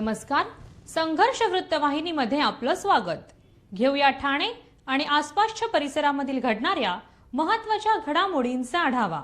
नमस्कार, संघर्ष वृत्तवाहिनीमध्ये आपलं स्वागत। घेऊया ठाणे आणि आसपासच्या परिसरामधील घडणाऱ्या महत्त्वाच्या घडामोडींचा आढावा।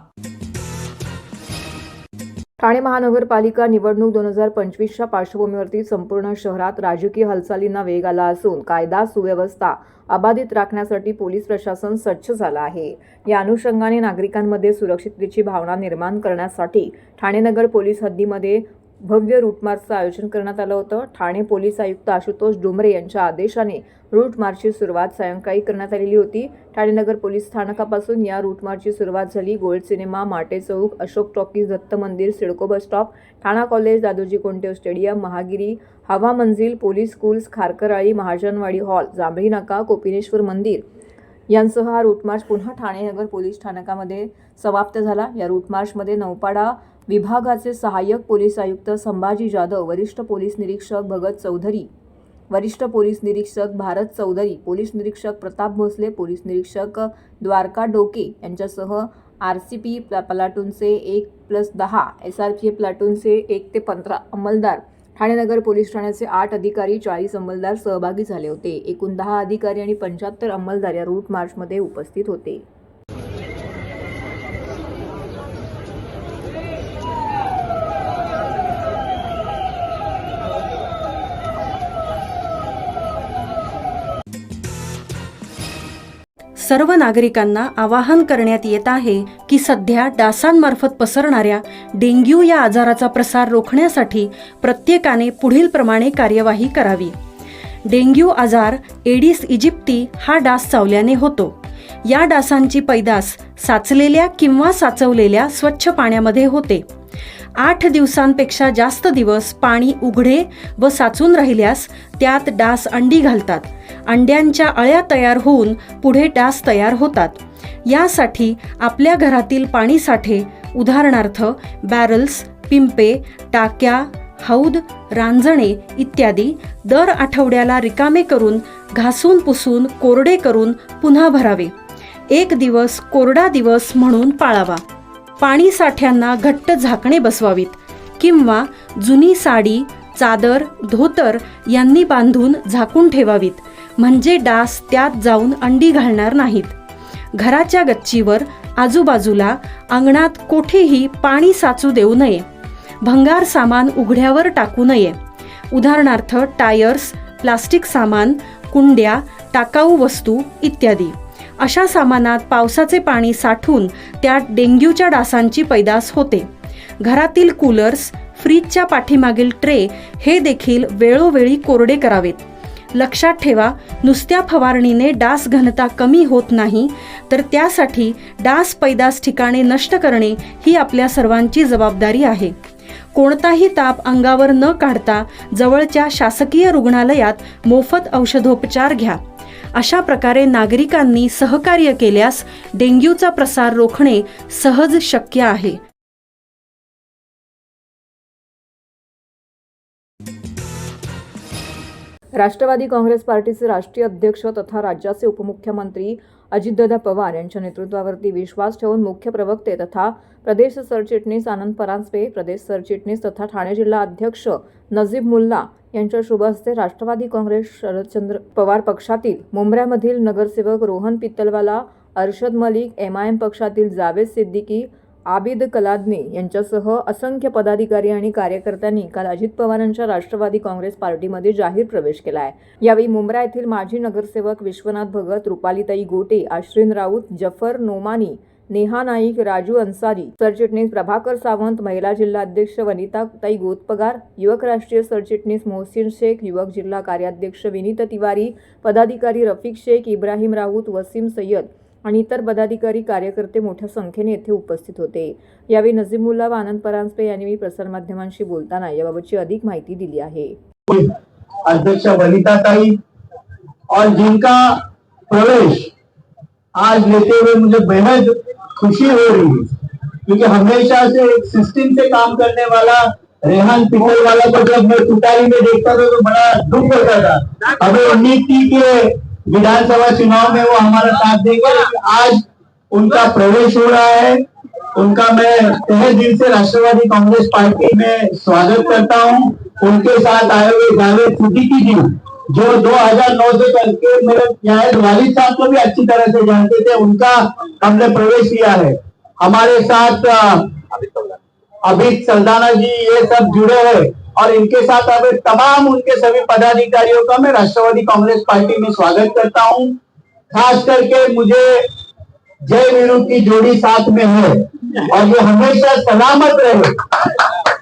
ठाणे महानगरपालिका निवडणूक 2025च्या पार्श्वभूमीवरती संपूर्ण शहरात राजकीय हालचालींना वेग आला असून कायदा सुव्यवस्था अबाधित राखण्यासाठी पोलीस प्रशासन सज्ज झालं आहे। या अनुषंगाने नागरिकांमध्ये सुरक्षिततेची भावना निर्माण करण्यासाठी ठाणे नगर पोलीस हद्दीमध्ये भव्य रूट मार्चचं आयोजन करण्यात आलं होतं। ठाणे पोलीस आयुक्त आशुतोष डुमरे यांच्या आदेशाने रूट मार्चची सुरुवात सायंकाळी करण्यात आलेली होती। ठाणे नगर पोलीस स्थानकापासून या रूट मार्चची सुरुवात झाली। गोल्ड सिनेमा, माटे चौक, अशोक टॉकीज, दत्त मंदिर, सिडको बस स्टॉप, ठाणा कॉलेज, दादोजी कोंडदेव स्टेडियम, महागिरी, हवा मंजिल, पोलीस स्कूल्स, खारकरआळी, महाजनवाडी हॉल, जांभळी नाका, कोपिनेश्वर मंदिर यांसह हा रूट मार्च पुन्हा ठाणे नगर पोलीस स्थानकामध्ये समाप्त झाला। या रूट मार्चमध्ये नौपाडा विभागाचे सहाय्यक पोलीस आयुक्त संभाजी जाधव, वरिष्ठ पोलीस निरीक्षक भगत चौधरी, वरिष्ठ पोलीस निरीक्षक भारत चौधरी, पोलीस निरीक्षक प्रताप भोसले, पोलीस निरीक्षक द्वारका डोके यांच्यासह आरसीपी प्लाटूनचे 1+10, एसआरपीएफ प्लाटूनचे 1 ते 15 अंमलदार, ठाणे नगर पोलीस ठाण्याचे 8 अधिकारी, 40 अंमलदार सहभागी झाले होते। एकूण 10 अधिकारी आणि 75 अंमलदार या रूट मार्चमध्ये उपस्थित होते। सर्व नागरिकांना आवाहन करण्यात येत आहे की सध्या डासांमार्फत पसरणाऱ्या डेंग्यू या आजाराचा प्रसार रोखण्यासाठी प्रत्येकाने पुढील प्रमाणे कार्यवाही करावी। डेंग्यू आजार एडिस इजिप्ती हा डास चावल्याने होतो। या डासांची पैदास साचलेल्या किंवा साचवलेल्या स्वच्छ पाण्यामध्ये होते। 8 दिवसांपेक्षा जास्त दिवस पाणी उघडे व साचून राहिल्यास त्यात डास अंडी घालतात। अंड्यांच्या अळ्या तयार होऊन पुढे डास तयार होतात। यासाठी आपल्या घरातील पाणी साठे, उदाहरणार्थ बॅरल्स, पिंपे, टाक्या, हौद, रांजणे इत्यादी दर आठवड्याला रिकामे करून घासून पुसून कोरडे करून पुन्हा भरावे। 1 दिवस कोरडा दिवस म्हणून पाळावा। पाणी साठ्यांना घट्ट झाकणे बसवावीत किंवा जुनी साडी, चादर, धोतर यांनी बांधून झाकून ठेवावीत, म्हणजे डास त्यात जाऊन अंडी घालणार नाहीत। घराच्या गच्चीवर, आजूबाजूला, अंगणात कोठेही पाणी साचू देऊ नये। भंगार सामान उघड्यावर टाकू नये, उदाहरणार्थ टायर्स, प्लास्टिक सामान, कुंड्या, टाकाऊ वस्तू इत्यादी। अशा सामानात पावसाचे पाणी साठून त्यात डेंग्यूच्या डासांची पैदास होते। घरातील कूलर्स, फ्रीजच्या पाठीमागील ट्रे हे देखील वेळोवेळी कोरडे करावेत। लक्षात ठेवा, नुसत्या फवारणीने डास घनता कमी होत नाही, तर त्यासाठी डास पैदास ठिकाणे नष्ट करणे ही आपल्या सर्वांची जबाबदारी आहे। कोणताही ताप अंगावर न काढता जवळच्या शासकीय रुग्णालयात मोफत औषधोपचार घ्या। अशा प्रकारे नागरिकांनी सहकार्य केल्यास डेंग्यूचा प्रसार रोखणे सहज शक्य आहे। राष्ट्रवादी काँग्रेस पार्टीचे राष्ट्रीय अध्यक्ष तथा राज्याचे उपमुख्यमंत्री अजितदादा पवार यांच्या नेतृत्वावरती विश्वास ठेवून मुख्य प्रवक्ते तथा प्रदेश सरचिटणीस आनंद परांजपे, प्रदेश सरचिटणीस तथा ठाणे जिल्हा अध्यक्ष नजीब मुल्ला यांच्या शुभ हस्ते राष्ट्रवादी काँग्रेस शरदचंद्र पवार पक्षातील मुंब्र्यामधील नगरसेवक रोहन पित्तलवाला, अरशद मलिक, MIM पक्षातील जावेद सिद्दीकी, आबिद कलादने यांच्यासह असंख्य पदाधिकारी आणि कार्यकर्त्यांनी काल अजित पवारांच्या राष्ट्रवादी काँग्रेस पार्टीमध्ये जाहीर प्रवेश केला आहे। यावेळी मुंब्रा येथील माजी नगरसेवक विश्वनाथ भगत, रुपालीताई गोटे, आश्रिन राऊत, जफर नोमानी, नेहा नाईक, राजू अन्सारी, सरचिटणीस प्रभाकर सावंत, महिला जिल्हा अध्यक्ष वनिताताई गोतपगार, युवक राष्ट्रीय सरचिटणीस मोहसिन शेख, युवक जिल्हा कार्याध्यक्ष विनीत तिवारी, पदाधिकारी रफिक शेख, इब्राहिम राऊत, वसीम सय्यद आणि इतर पदाधिकारी कार्यकर्ते मोठ्या संख्येने येथे उपस्थित होते। यावेळी नजीमुल्ला व आनंद परांजपे यांनी प्रसारमाध्यमांशी बोलताना याबाबतची अधिक माहिती दिली आहे। अध्यक्ष वनिताताई और जिनका प्रवेश आज लेते हुए मुझे बेहद खुशी हो रही है, क्योंकि हमेशा से एक सिस्टम से काम करने वाला रेहान पित्तलवाला को जब मैं तुतारी में देखता था तो बड़ा दुख होता था। हमें उम्मीद थी कि विधानसभा चुनाव में वो हमारा साथ देंगे, आज उनका प्रवेश हो रहा है। उनका मैं तहे दिल से राष्ट्रवादी कांग्रेस पार्टी में स्वागत करता हूं। उनके साथ आए हुए जावेद सिद्दीकी जी, जो 2009 से करके मेरे शायद वालिद साहब को भी अच्छी तरह से जानते थे, उनका हमने प्रवेश किया है। हमारे साथ अभित सल्दाना जी, ये सब जुड़े हैं और इनके साथ अब तमाम उनके सभी पदाधिकारियों का मैं राष्ट्रवादी कांग्रेस पार्टी में स्वागत करता हूं। खास करके मुझे जय वीरू की जोड़ी साथ में है और ये हमेशा सलामत रहे।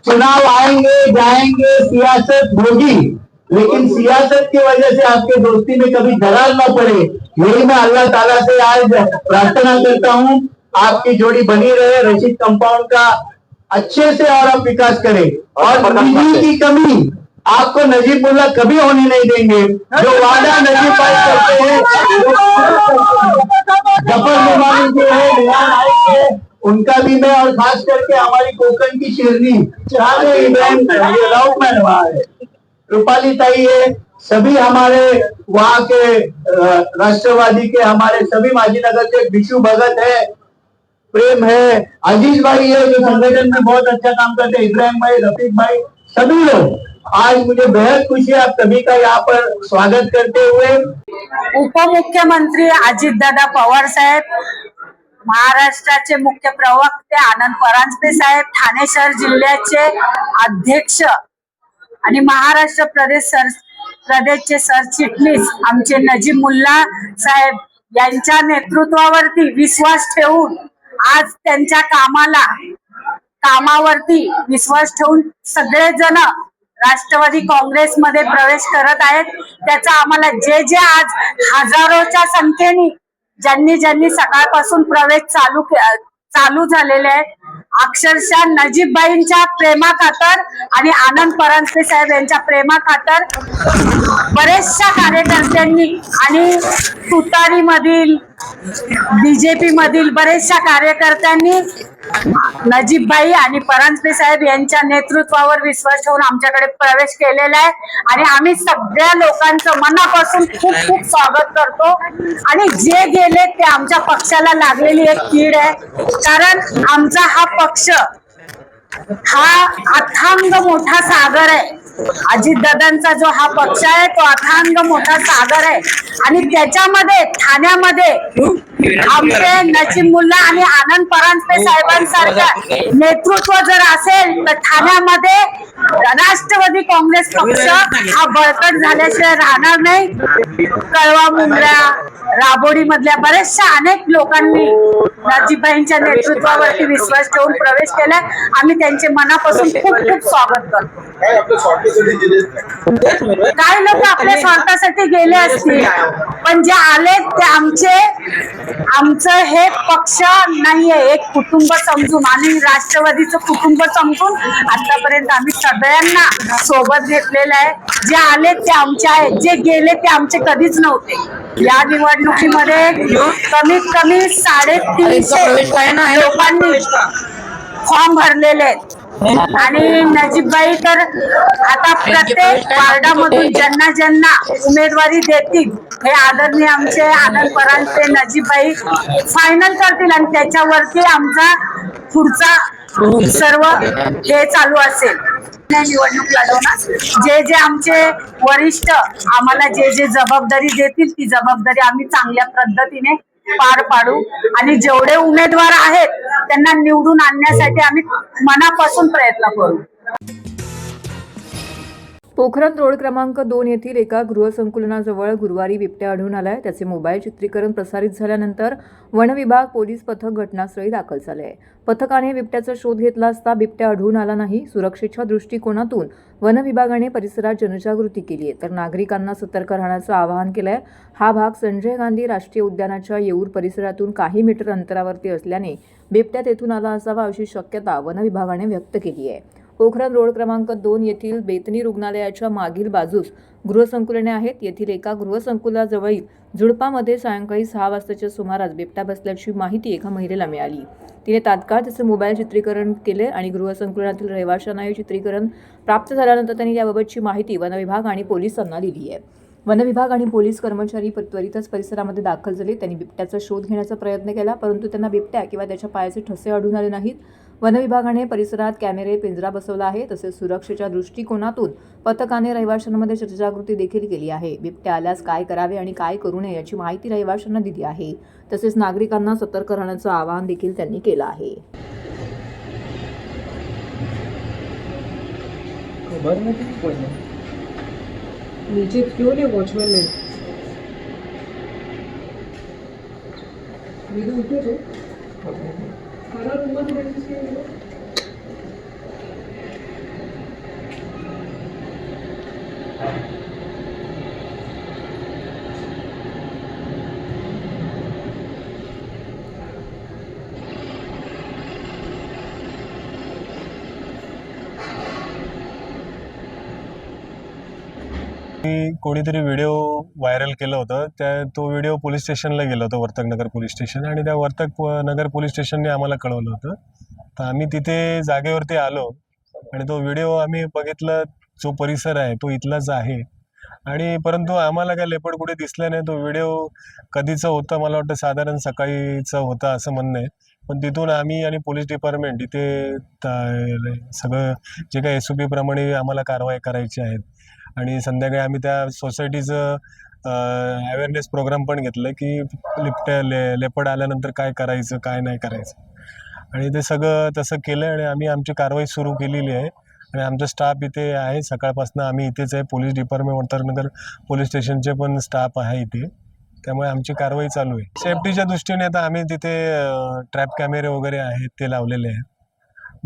चुनाव आएंगे जाएंगे, सियासत होगी, लेकिन सियासत की वजह से आपके दोस्ती में कभी दरार न पड़े, यही मैं अल्लाह ताला से आज प्रार्थना करता हूं। आपकी जोड़ी बनी रहे, रशीद कंपाउंड का अच्छे से और आप विकास करें और बिजली की कमी आपको नजीबुल्लाह कभी होने नहीं देंगे। जो वादा नजीब भाई करते हैं, जफर मेहमान जो है मेहमान आएंगे, उनका भी मैं, और खास करके हमारी कोकण की शेरनी चाहे इब्राहिम राउतमैन वहाँ है, रूपाली ताई है, सभी हमारे वहाँ के राष्ट्रवादी के हमारे सभी माजीनगर से बिशु भगत है, प्रेम है, अजीज भाई है जो संगठन में बहुत अच्छा काम करते हैं, इब्राहिम भाई, रफीक भाई, सभी लोग। आज मुझे बेहद खुशी है आप सभी का यहाँ पर स्वागत करते हुए। उपमुख्यमंत्री अजितदादा पवार साहेब, महाराष्ट्राचे मुख्य प्रवक्ते आनंद परांजपे साहेब, ठाणे शहर जिल्ह्याचे अध्यक्ष आणि महाराष्ट्र प्रदेशचे सरचिटणीस आमचे नजीब मुल्ला साहेब यांच्या नेतृत्वावरती विश्वास ठेवून आज त्यांच्या कामावरती विश्वास ठेवून सगळेजण राष्ट्रवादी काँग्रेसमध्ये प्रवेश करत आहेत। त्याचा आम्हाला जे जे आज हजारोच्या संख्येने ज्यांनी सकाळपासून प्रवेश चालू झालेले आहेत, अक्षरशः नजीबबाईंच्या प्रेमाखातर आणि आनंद परांजपे साहेब यांच्या प्रेमाखातर बरेचशा कार्यकर्त्यांनी आणि तुतारी मधील बीजेपी मधील बरेचशा कार्यकर्त्यांनी नजीबबाई आणि परांजपे साहेब यांच्या नेतृत्वावर विश्वास ठेवून आमच्याकडे प्रवेश केलेला आहे आणि आम्ही सगळ्या लोकांचं मनापासून खूप खूप स्वागत करतो। आणि जे गेले ते आमच्या पक्षाला लागलेली एक कीड आहे, कारण आमचा हा पक्ष हा अथांग मोठा सागर आहे। अजितदादांचा जो हा पक्ष आहे तो अथांग मोठा सागर आहे आणि त्याच्यामध्ये ठाण्यामध्ये आमचे नजीब मुल्ला आणि आनंद परांजपे साहेबांसारखं नेतृत्व जर असेल तर ठाण्यामध्ये राष्ट्रवादी काँग्रेस पक्ष हा बळकट झाल्याशिवाय राहणार नाही। कळवा मुंबऱ्या राबोडी मधल्या बरेचशा अनेक लोकांनी नजीबबाईंच्या नेतृत्वावरती विश्वास ठेवून प्रवेश केलाय। आम्ही त्यांचे मनापासून खूप खूप स्वागत करतो। काही लोक आपल्या स्वार्थासाठी गेले असतील, पण जे आले ते आमचं हे पक्ष नाहीये, एक कुटुंब समजून आणि राष्ट्रवादीचं कुटुंब समजून आतापर्यंत आम्ही सगळ्यांना सोबत घेतलेलं आहे। जे आले ते आमचे आहेत, जे गेले ते आमचे कधीच नव्हते। या निवडणुकीमध्ये कमीत कमी 350 लोकांनी फॉर्म भरलेले आहेत आणि नजीबबाई तर आता प्रत्येक वार्डामधून ज्यांना उमेदवारी देतील हे आदरणीय आमचे आनंद परांजपे नजीबबाई फायनल करतील आणि त्याच्यावरती आमचा पुढचा सर्व हे चालू असेल। निवडणूक लढवणार जे आमचे वरिष्ठ आम्हाला जे जबाबदारी देतील ती जबाबदारी आम्ही चांगल्या पद्धतीने पार पाडू आणि जेवढे उमेदवार आहेत त्यांना निवडून आणण्यासाठी आम्ही मनापासून प्रयत्न करू। पोखरण रोड क्रमांक 2 येथील एका गृहसंकुलनाजवळ गुरुवारी बिबट्या आढळून आलाय। त्याचे मोबाईल चित्रीकरण प्रसारित झाल्यानंतर वन विभाग पोलीस पथक घटनास्थळी दाखल झाले। पथकाने बिबट्याचा शोध घेतला असता बिबट्या आढळून आला नाही। सुरक्षेच्या दृष्टिकोनातून वन विभागाने परिसरात जनजागृती केली आहे तर नागरिकांना सतर्क राहण्याचं आवाहन केलंय। हा भाग संजय गांधी राष्ट्रीय उद्यानाच्या येऊर परिसरातून काही मीटर अंतरावरती असल्याने बिबट्या तेथून आला असावा अशी शक्यता वन विभागाने व्यक्त केली आहे। पोखरण रोड क्रमांक 2 येथील बेतनी रुग्णालयाच्या मागील बाजूस गृहसंकुलने आहेत। येथील एका गृहसंकुलाजवळील झुडपामध्ये सायंकाळी 6 वाजताच्या सुमारास बिबट्या बसल्याची माहिती एका महिलेला मिळाली। तिने तात्काळ त्याचे मोबाईल चित्रीकरण केले आणि गृहसंकुलातील रहिवाशांना चित्रीकरण प्राप्त झाल्यानंतर त्यांनी याबाबतची माहिती वन विभाग आणि पोलिसांना दिली आहे। वन विभाग आणि पोलीस कर्मचारी त्वरितच परिसरामध्ये दाखल झाले। त्यांनी बिबट्याचा शोध घेण्याचा प्रयत्न केला, परंतु त्यांना बिबट्या किंवा त्याच्या पायाचे ठसे आढळून आले नाहीत। वनविभागाने परिसरात कॅमेरे पिंजरा बसवला आहे. तसेच सुरक्षेच्या दृष्टिकोनातून पथकाने रहिवाशांमध्ये जनजागृती देखील केली आहे. बिबट्या आल्यास काय करावे आणि काय करू नये याची माहिती रहिवाशांना दिली आहे. तसेच नागरिकांना सतर्क राहण्याचं आवाहन देखील त्यांनी केलं आहे. खबर नहीं थी कोई नहीं। नीचे क्यों नहीं वॉचमैन ने मी तो उठो छो खाना रूम में बैठी छी कोणीतरी व्हिडिओ व्हायरल केलं होतं. तो व्हिडिओ पोलीस स्टेशनला गेला होता, वर्तक नगर पोलीस स्टेशन, आणि त्या वर्तक नगर पोलीस स्टेशनने आम्हाला कळवलं होतं. तर आम्ही तिथे जागेवरती आलो आणि तो व्हिडिओ आम्ही बघितला. जो परिसर आहे तो इथलाच आहे, आणि परंतु आम्हाला काय लेपड कुठे दिसलं नाही. तो व्हिडिओ कधीचा होता, मला वाटतं साधारण सकाळीचा होता असं म्हणणं आहे. पण तिथून आम्ही आणि पोलीस डिपार्टमेंट इथे सगळं जे काही SOP प्रमाणे आम्हाला कारवाई करायची आहेत, आणि संध्याकाळी आम्ही त्या सोसायटीचं अवेअरनेस प्रोग्राम पण घेतलं की लेपड आल्यानंतर काय करायचं काय नाही करायचं, आणि ते सगळं तसं केलं आणि आम्ही आमची कारवाई सुरू केलेली आहे. आणि आमचा स्टाफ इथे आहे, सकाळपासून आम्ही इथेच आहे. पोलीस डिपार्टमेंट वर्तकनगर पोलीस स्टेशनचे पण स्टाफ आहे इथे, त्यामुळे आमची कारवाई चालू आहे. सेफ्टीच्या दृष्टीने आता आम्ही तिथे ट्रॅप कॅमेरे वगैरे आहेत ते लावलेले आहेत,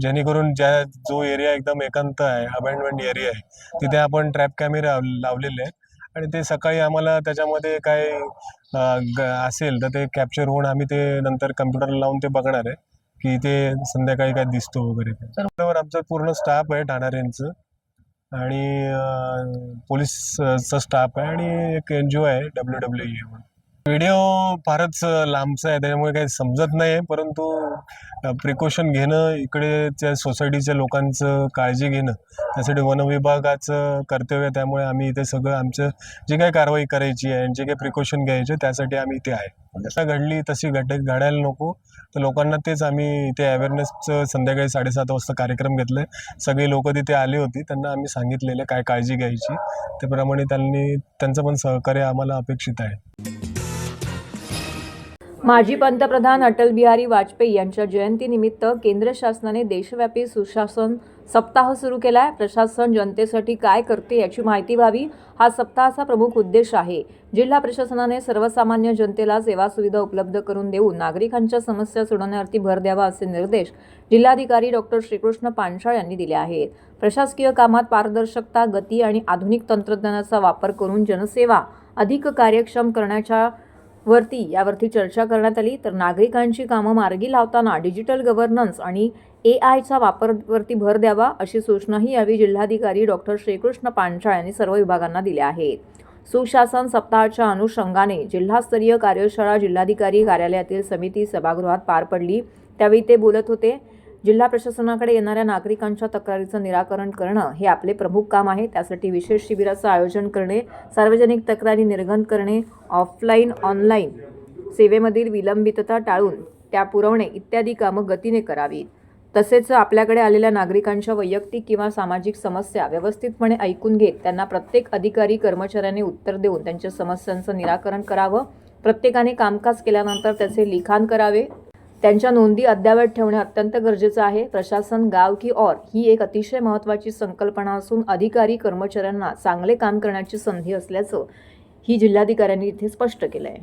जेणेकरून जो एरिया एकदम एकांत आहे, अबँडमेंट एरिया आहे, तिथे आपण ट्रॅप कॅमेरे लावलेले आहेत. आणि ते सकाळी आम्हाला त्याच्यामध्ये काय असेल तर ते कॅप्चर होऊन आम्ही ते नंतर कम्प्युटरला लावून ते बघणार आहे की ते संध्याकाळी काय दिसतो वगैरे. बरोबर, आमचा पूर्ण स्टाफ आहे ठाण्यारेंजचं, आणि पोलीसचा स्टाफ आहे, आणि एक NGO आहे WWE म्हणून. व्हिडिओ फारच लांबचा आहे, त्याच्यामुळे काही समजत नाही, परंतु प्रिकॉशन घेणं, इकडे त्या सोसायटीच्या लोकांचं काळजी घेणं, त्यासाठी वनविभागाचं कर्तव्य आहे. त्यामुळे आम्ही इथे सगळं आमचं जे काही कारवाई करायची आहे आणि जे काही प्रिकॉशन घ्यायचे त्यासाठी आम्ही इथे आहे. जसं घडली तशी घडायला नको, तर लोकांना तेच आम्ही इथे अवेअरनेसचं संध्याकाळी 7:30 वाजता कार्यक्रम घेतला आहे. सगळे लोक तिथे आले होते, त्यांना आम्ही सांगितलेलं काय काळजी घ्यायची, त्याप्रमाणे त्यांचं पण सहकार्य आम्हाला अपेक्षित आहे. माजी पंतप्रधान अटल बिहारी वाजपेयी यांच्या जयंतीनिमित्त केंद्र शासनाने देशव्यापी सुशासन सप्ताह सुरू केला आहे. प्रशासन जनतेसाठी काय करते याची माहिती व्हावी, हा सप्ताहाचा प्रमुख उद्देश आहे. जिल्हा प्रशासनाने सर्वसामान्य जनतेला सेवा सुविधा उपलब्ध करून देऊन नागरिकांच्या समस्या सोडवण्यावरती भर द्यावा असे निर्देश जिल्हाधिकारी डॉक्टर श्रीकृष्ण पांचाळ यांनी दिले आहेत. प्रशासकीय कामात पारदर्शकता, गती आणि आधुनिक तंत्रज्ञानाचा वापर करून जनसेवा अधिक कार्यक्षम करण्याच्या यावरती चर्चा करण्यात आली. तर नागरिकांची कामं मार्गी लावताना डिजिटल गव्हर्नन्स आणि AIचा वापरावरती भर द्यावा अशी सूचनाही यावेळी जिल्हाधिकारी डॉक्टर श्रीकृष्ण पांचाळ यांनी सर्व विभागांना दिल्या आहेत. सुशासन सप्ताहाच्या अनुषंगाने जिल्हास्तरीय कार्यशाळा जिल्हाधिकारी कार्यालयातील समिती सभागृहात पार पडली. त्यावेळी ते बोलत होते. जिल्हा प्रशासनाकडे येणाऱ्या नागरिकांच्या तक्रारीचं निराकरण करणं हे आपले प्रमुख काम आहे. त्यासाठी विशेष शिबिराचं आयोजन करणे, सार्वजनिक तक्रारी निर्गमन करणे, ऑफलाईन ऑनलाईन सेवेमधील विलंबितता टाळून त्या पुरवणे इत्यादी कामं गतीने करावीत. तसेच आपल्याकडे आलेल्या नागरिकांच्या वैयक्तिक किंवा सामाजिक समस्या व्यवस्थितपणे ऐकून घेत त्यांना प्रत्येक अधिकारी कर्मचाऱ्याने उत्तर देऊन त्यांच्या समस्यांचं निराकरण करावं. प्रत्येकाने कामकाज केल्यानंतर त्याचे लिखाण करावे. त्यांच्या नोंदी अद्ययावत ठेवणे अत्यंत गरजेचं आहे. प्रशासन गाव की ओर ही एक अतिशय महत्त्वाची संकल्पना असून अधिकारी कर्मचाऱ्यांना चांगले काम करण्याची संधी असल्याचं ही जिल्हाधिकाऱ्यांनी इथे स्पष्ट केलं आहे.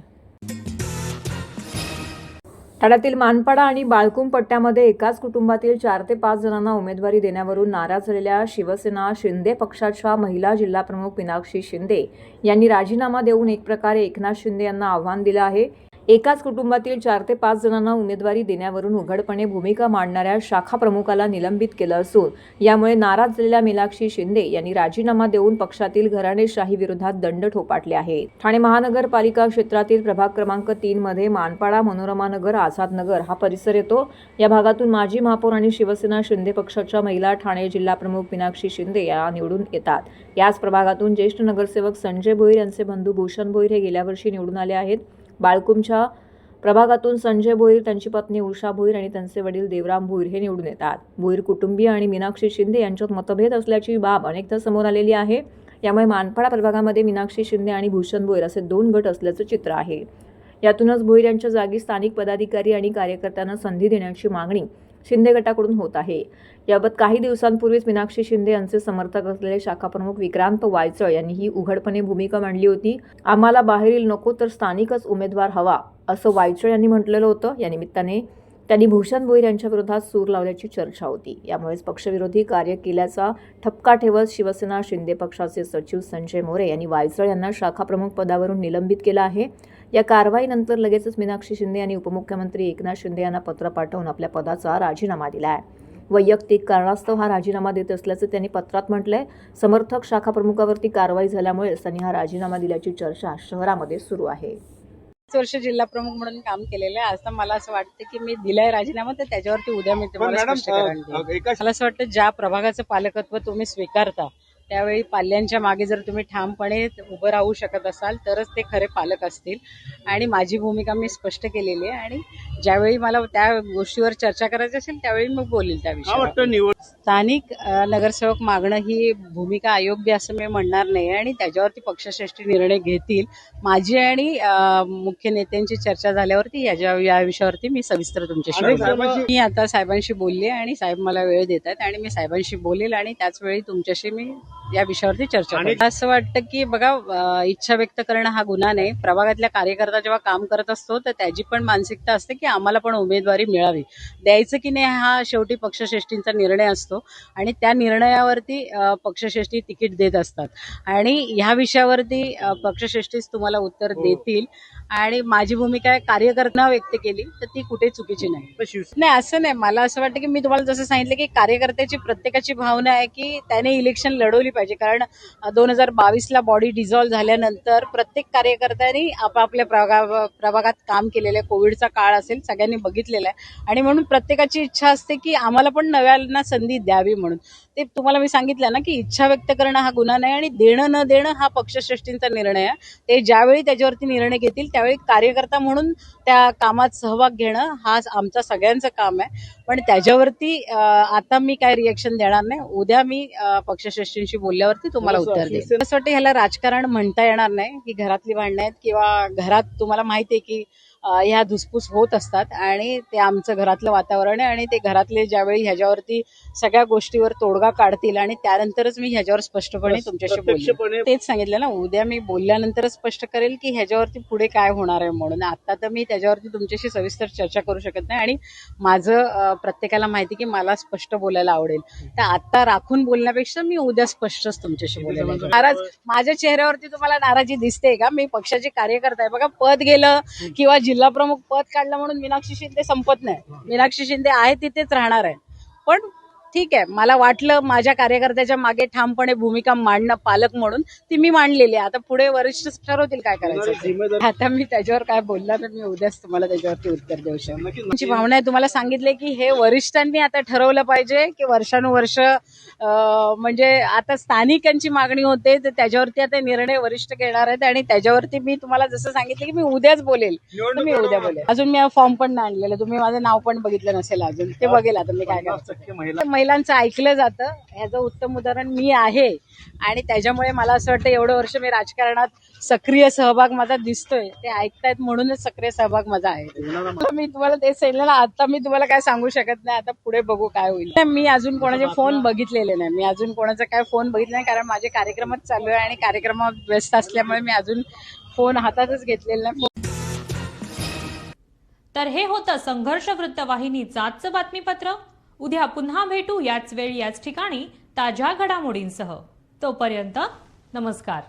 ठाण्यातील मानपाडा आणि बाळकुम पट्ट्यामध्ये एकाच कुटुंबातील 4 ते 5 जणांना उमेदवारी देण्यावरून नाराज झालेल्या शिवसेना शिंदे पक्षाच्या महिला जिल्हाप्रमुख मीनाक्षी शिंदे यांनी राजीनामा देऊन एक प्रकारे एकनाथ शिंदे यांना आव्हान दिलं आहे. एकाच कुटुंबातील 4 ते 5 जणांना उमेदवारी देण्यावरून उघडपणे भूमिका मांडणाऱ्या शाखा प्रमुखाला निलंबित केलं असून यामुळे नाराज झालेल्या मीनाक्षी शिंदे यांनी राजीनामा देऊन पक्षातील घराणेशाही विरोधात दंड ठोठावले आहे. ठाणे महानगरपालिका क्षेत्रातील प्रभाग क्रमांक 3 मध्ये मानपाडा, मनोरमा नगर, आझाद नगर हा परिसर येतो. या भागातून माजी महापौर आणि शिवसेना शिंदे पक्षाच्या महिला ठाणे जिल्हाप्रमुख मीनाक्षी शिंदे या निवडून येतात. याच प्रभागातून ज्येष्ठ नगरसेवक संजय भोईर यांचे बंधू भूषण भोईर हे गेल्या वर्षी निवडून आले आहेत. बाळकुमच्या प्रभागातून संजय भोईर, त्यांची पत्नी उषा भोईर आणि त्यांचे वडील देवराम भोईर हे निवडून येतात. भोईर कुटुंबीय आणि मीनाक्षी शिंदे यांच्यात मतभेद असल्याची बाब अनेकदा समोर आलेली आहे. यामुळे मानपाडा प्रभागामध्ये मीनाक्षी शिंदे आणि भूषण भोईर असे 2 गट असल्याचं चित्र आहे. यातूनच भोईर यांच्या जागी स्थानिक पदाधिकारी आणि कार्यकर्त्यांना संधी देण्याची मागणी शिंदे गटाकडून होत आहे. याबाबत काही दिवसांपूर्वीच मीनाक्षी शिंदे यांचे समर्थक असलेले शाखाप्रमुख विक्रांत वायचळ यांनी ही उघडपणे भूमिका मांडली होती. आम्हाला बाहेरील नको तर स्थानिकच उमेदवार हवा असं वायचळ यांनी म्हटलेलं होतं. या निमित्ताने त्यांनी भूषण भोईर यांच्या विरोधात सूर लावल्याची चर्चा होती. यामुळेच पक्षविरोधी कार्य केल्याचा ठपका ठेवत शिवसेना शिंदे पक्षाचे सचिव संजय मोरे यांनी वायचळ यांना शाखाप्रमुख पदावरून निलंबित केलं आहे. या कारवाईनंतर लगेचच मीनाक्षी शिंदे यांनी उपमुख्यमंत्री एकनाथ शिंदे यांना पत्र पाठवून आपल्या पदाचा राजीनामा दिला आहे. वैयक्तिक कारणास्तव हा राजीनामा देत असल्याचं त्यांनी पत्रात म्हटलंय. समर्थक शाखाप्रमुखावरती कारवाई झाल्यामुळे त्यांनी हा राजीनामा दिल्याची चर्चा शहरामध्ये सुरू आहे. 5 वर्ष जिल्हा प्रमुख म्हणून काम केलेलं आहे. आता मला असं वाटतं की मी दिलाय राजीनामा, तर त्याच्यावरती उद्या मी तुम्हाला स्पष्टीकरण देईन. मला असं वाटतं ज्या प्रभागाचं पालकत्व तुम्ही स्वीकारता त्यावेळी पाल्यांच्या मागे जर तुम्ही ठामपणे उभं राहू शकत असाल तरच ते खरे पालक असतील. आणि माझी भूमिका मी स्पष्ट केलेली आहे आणि ज्यावेळी मला त्या गोष्टीवर चर्चा करायची असेल त्यावेळी मग बोलेल त्या विषयावर. स्थानिक नगरसेवक मागणं ही भूमिका अयोग्य असं मी म्हणणार नाही आणि त्याच्यावरती पक्षश्रेष्ठी निर्णय घेतील. माझी आणि मुख्य नेत्यांची चर्चा झाल्यावरती या विषयावरती मी सविस्तर तुमच्याशी बोलेल. मी आता साहेबांशी बोलले आणि साहेब मला वेळ देत आहेत आणि मी साहेबांशी बोलेल आणि त्याच वेळी तुमच्याशी मी या विषयावरती चर्चा करेन. असं वाटतं की बघा, इच्छा व्यक्त करणं हा गुन्हा नाही. प्रभागातल्या कार्यकर्ता जेव्हा काम करत असतो तर त्याची पण मानसिकता असते की आम्हाला पण उमेदवारी मिळावी. द्यायचं की नाही हा शेवटी पक्षश्रेष्ठींचा निर्णय असतो आणि त्या निर्णयावरती पक्षश्रेष्ठी तिकीट देत असतात आणि ह्या विषयावरती पक्षश्रेष्ठीच तुम्हाला उत्तर देतील. आणि माझी भूमिका कार्यकर्त्यांना व्यक्त केली तर ती कुठे चुकीची नाही. असं नाही, मला असं वाटतं की मी तुम्हाला जसं सांगितलं की कार्यकर्त्याची प्रत्येकाची भावना आहे की त्याने इलेक्शन लढवली पाहिजे. कारण 2022ला बॉडी डिझॉल्व्ह झाल्यानंतर प्रत्येक कार्यकर्त्यांनी आपापल्या प्रभागात काम केलेलं आहे. कोविडचा काळ असेल, सगळ्यांनी बघितलेला आहे आणि म्हणून प्रत्येकाची इच्छा असते की आम्हाला पण नव्यांना संधी द्यावी. म्हणून ते तुम्हाला मी सांगितलं ना की इच्छा व्यक्त करणं हा गुन्हा नाही आणि देणं न देणं हा पक्षश्रेष्ठींचा निर्णय आहे. ते ज्यावेळी त्याच्यावरती निर्णय घेतील त्यावेळी कार्यकर्ता म्हणून त्या कामात सहभाग घेणं हा आमचा सगळ्यांचं काम आहे. पण त्याच्यावरती आता मी काय रिएक्शन देणार नाही. उद्या मी पक्षश्रेष्ठींशी बोलल्यावरती तुम्हाला उत्तर देईन. असं वाटतं ह्याला राजकारण म्हणता येणार नाही की घरातली भांडणं आहेत किंवा घरात तुम्हाला माहिती आहे की ह्या धुसफूस होत असतात आणि ते आमचं घरातलं वातावरण आहे आणि ते घरातले ज्यावेळी ह्याच्यावरती सगळ्या गोष्टीवर तोडगा काढतील आणि त्यानंतरच मी ह्याच्यावर स्पष्टपणे तुमच्याशी बोलेन. तेच सांगितलं ना, उद्या मी बोलल्यानंतरच स्पष्ट करेल की ह्याच्यावरती पुढे काय होणार आहे म्हणून. आता तर मी त्याच्यावरती तुमच्याशी सविस्तर चर्चा करू शकत नाही आणि माझं प्रत्येकाला माहिती की मला स्पष्ट बोलायला आवडेल. तर आता राखून बोलण्यापेक्षा मी उद्या स्पष्टच तुमच्याशी बोलेल. नाराज माझ्या चेहऱ्यावरती तुम्हाला नाराजी दिसते का? मी पक्षाचे कार्यकर्ता आहे. बघा, पद गेलं किंवा जिल्हा प्रमुख पद काढलं म्हणून मीनाक्षी शिंदे संपत नाही. मीनाक्षी शिंदे आहे तिथेच राहणार आहे. पण ठीक आहे, मला वाटलं माझ्या कार्यकर्त्याच्या मागे ठामपणे भूमिका मांडणं पालक म्हणून ती मी मांडलेली आहे. आता पुढे वरिष्ठ ठरवतील काय करायचं. आता मी त्याच्यावर काय बोलणार तर मी उद्याच तुम्हाला त्याच्यावरती उत्तर देऊ शकतो. तुमची भावना आहे, तुम्हाला सांगितले की हे वरिष्ठांनी आता ठरवलं पाहिजे की वर्षानुवर्ष म्हणजे आता स्थानिकांची मागणी होते तर त्याच्यावरती आता निर्णय वरिष्ठ घेणार आहेत आणि त्याच्यावरती मी तुम्हाला जसं सांगितलं की मी उद्याच बोलेल तर मी उद्या बोलेल. अजून मी फॉर्म पण नाही आणलेलं, तुम्ही माझं नाव पण बघितलं नसेल अजून, ते बघेल आता मी काय करायचं. महिलांचं ऐकलं जातं ह्याचं उत्तम उदाहरण मी आहे आणि त्याच्यामुळे मला असं वाटतं एवढं वर्ष मी राजकारणात सक्रिय सहभाग माझा दिसतोय, ते ऐकतायत म्हणूनच सक्रिय सहभाग माझा आहे. मी तुम्हाला तेच सांगितलं ना, आता मी तुम्हाला काय सांगू शकत नाही. आता पुढे बघू काय होईल. मी अजून कोणाचे फोन बघितलेले नाही, मी अजून कोणाचा काय फोन बघितलं नाही कारण माझे कार्यक्रमच चालू आहे आणि कार्यक्रमात व्यस्त असल्यामुळे मी अजून फोन हातातच घेतलेला नाही. तर हे होतं संघर्ष वृत्तवाहिनीचं आजचं बातमीपत्र. उद्या पुन्हा भेटू याच वेळी याच ठिकाणी ताज्या घडामोडींसह. तोपर्यंत नमस्कार.